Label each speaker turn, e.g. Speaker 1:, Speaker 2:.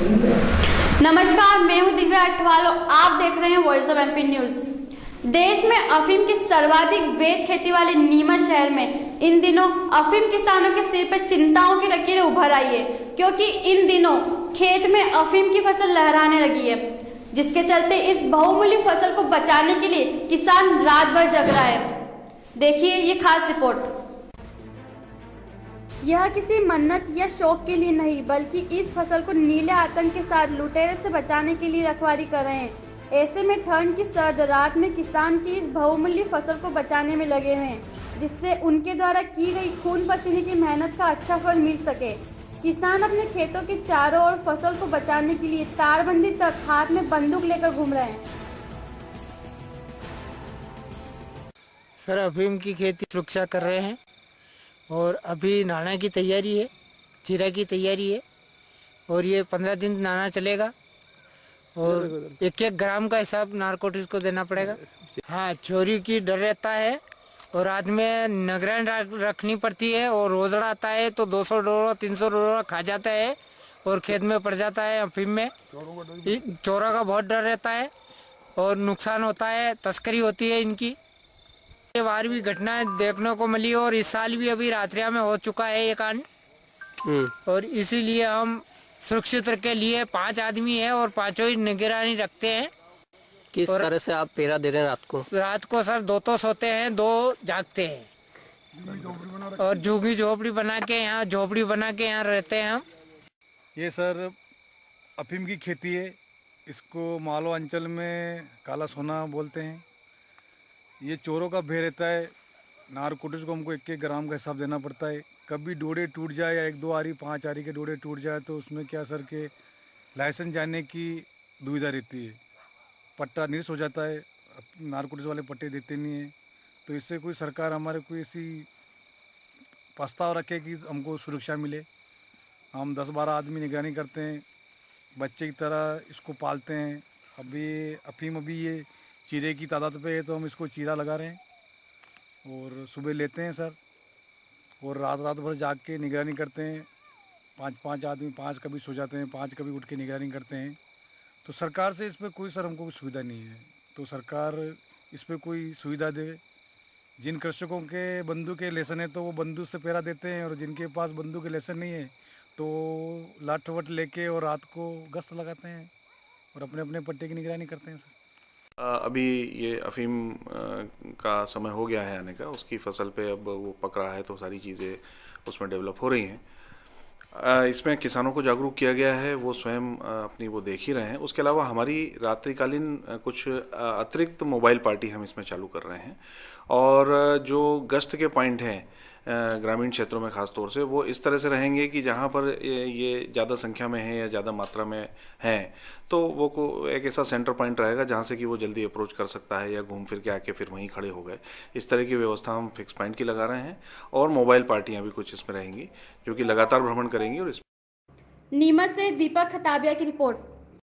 Speaker 1: नमस्कार, मैं हूं दिव्या अठवाल और आप देख रहे हैं वॉइस ऑफ एमपी न्यूज। देश में अफीम की सर्वाधिक वैध खेती वाले नीमच शहर में इन दिनों अफीम किसानों के सिर पर चिंताओं की लकीरें उभर आई है, क्योंकि इन दिनों खेत में अफीम की फसल लहराने लगी है, जिसके चलते इस बहुमूल्य फसल को बचाने के लिए किसान रात भर जग रहा है। देखिए ये खास रिपोर्ट। यह किसी मन्नत या शौक के लिए नहीं, बल्कि इस फसल को नीले आतंक के साथ लुटेरे से बचाने के लिए रखवाली कर रहे हैं। ऐसे में ठंड की सर्द रात में किसान की इस बहुमूल्य फसल को बचाने में लगे हुए हैं, जिससे उनके द्वारा की गई खून पसीने की मेहनत का अच्छा फल मिल सके। किसान अपने खेतों के चारों ओर फसल को बचाने के लिए तारबंदी तक हाथ में बंदूक लेकर घूम रहे हैं।
Speaker 2: सर, अफीम की खेती सुरक्षा कर रहे हैं और अभी नाना की तैयारी है, चीरा की तैयारी है और ये 15 दिन नाना चलेगा और 1-1 ग्राम का हिसाब नारकोटिक्स को देना पड़ेगा। हाँ, चोरी की डर रहता है और रात में निगरानी रखनी पड़ती है और रोजड़ा आता है तो 200 डोरा 300 डोरा खा जाता है और खेत में पड़ जाता है। अफीम में चोरों का बहुत डर रहता है और नुकसान होता है, तस्करी होती है इनकी। ये बार भी घटनाएं देखने को मिली और इस साल भी अभी रात्रिया में हो चुका है ये कांड। और इसीलिए हम सुरक्षित के लिए 5 आदमी है और 5 ही निगरानी रखते हैं।
Speaker 3: किस तरह से आप पहरा दे रहे हैं रात को?
Speaker 2: रात को सर 2 तो सोते हैं, 2 जागते हैं और झुग्गी झोपड़ी बना के यहाँ रहते हैं हम।
Speaker 4: ये सर अफीम की खेती है, इसको मालवा अंचल में काला सोना बोलते हैं। ये चोरों का भय रहता है। नारकोटिक्स को हमको 1-1 ग्राम का हिसाब देना पड़ता है। कभी डोडे टूट जाए या 1-2 आरी 5 आरी के डोडे टूट जाए तो उसमें क्या सर के लाइसेंस जाने की दुविधा रहती है। पट्टा निरस्त हो जाता है, नारकोटिक्स वाले पट्टे देते नहीं हैं। तो इससे कोई सरकार हमारे कोई ऐसी प्रस्ताव रखे कि हमको सुरक्षा मिले। हम 10-12 आदमी निगरानी करते हैं, बच्चे की तरह इसको पालते हैं। अभी ये चीरे की तादाद पे है तो हम इसको चीरा लगा रहे हैं और सुबह लेते हैं सर और रात भर जाग के निगरानी करते हैं। 5-5 आदमी, 5 कभी सो जाते हैं, 5 कभी उठ के निगरानी करते हैं। तो सरकार से इस पर कोई सर हमको सुविधा नहीं है, तो सरकार इस पर कोई सुविधा दे। जिन कृषकों के बंदूक के लेसन है तो वो बंदूक से पहरा देते हैं और जिनके पास बंदूक के लेसन नहीं है तो लाठ वट लेके और रात को गश्त लगाते हैं और अपने अपने पट्टे की निगरानी करते हैं सर।
Speaker 5: अभी ये अफीम का समय हो गया है आने का, उसकी फसल पे अब वो पक रहा है तो सारी चीज़ें उसमें डेवलप हो रही हैं। इसमें किसानों को जागरूक किया गया है, वो स्वयं अपनी वो देख ही रहे हैं। उसके अलावा हमारी रात्रिकालीन कुछ अतिरिक्त मोबाइल पार्टी हम इसमें चालू कर रहे हैं और जो गश्त के पॉइंट हैं ग्रामीण क्षेत्रों में ख़ास तौर से वो इस तरह से रहेंगे कि जहाँ पर ये ज़्यादा संख्या में है या ज़्यादा मात्रा में हैं तो वो को एक ऐसा सेंटर पॉइंट रहेगा जहाँ से कि वो जल्दी अप्रोच कर सकता है या घूम फिर के आके फिर वहीं खड़े हो गए। इस तरह की व्यवस्था हम फिक्स पॉइंट की लगा रहे हैं और मोबाइल पार्टियाँ भी कुछ इसमें रहेंगी जो कि लगातार भ्रमण करेंगी। और इस
Speaker 1: नीमच से दीपक खताबिया की रिपोर्ट।